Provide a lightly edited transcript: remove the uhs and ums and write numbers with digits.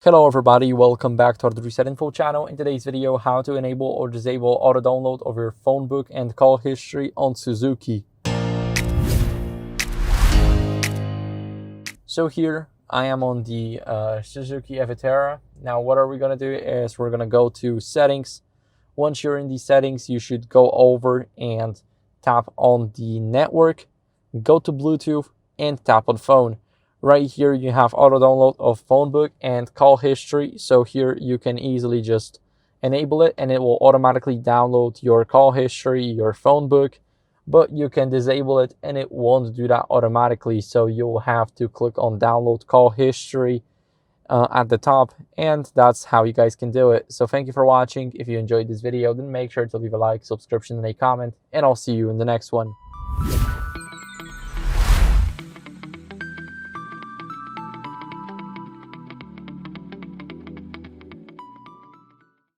Hello everybody, welcome back to our Reset Info channel. In today's video, how to enable or disable auto download of your phone book and call history on Suzuki. So here I am on the Suzuki Eviterra. Now what are we going to do is we're going to go to settings. Once you're in the settings, you should go over and tap on the network, go to Bluetooth and tap on phone. Right here you have auto download of Phonebook and call history. So here you can easily just enable it and it will automatically download your call history, your phone book, but you can disable it and it won't do that automatically. So you'll have to click on download call history at the top, and that's how you guys can do it. So thank you for watching. If you enjoyed this video, then make sure to leave a like, subscription, and a comment, and I'll see you in the next one.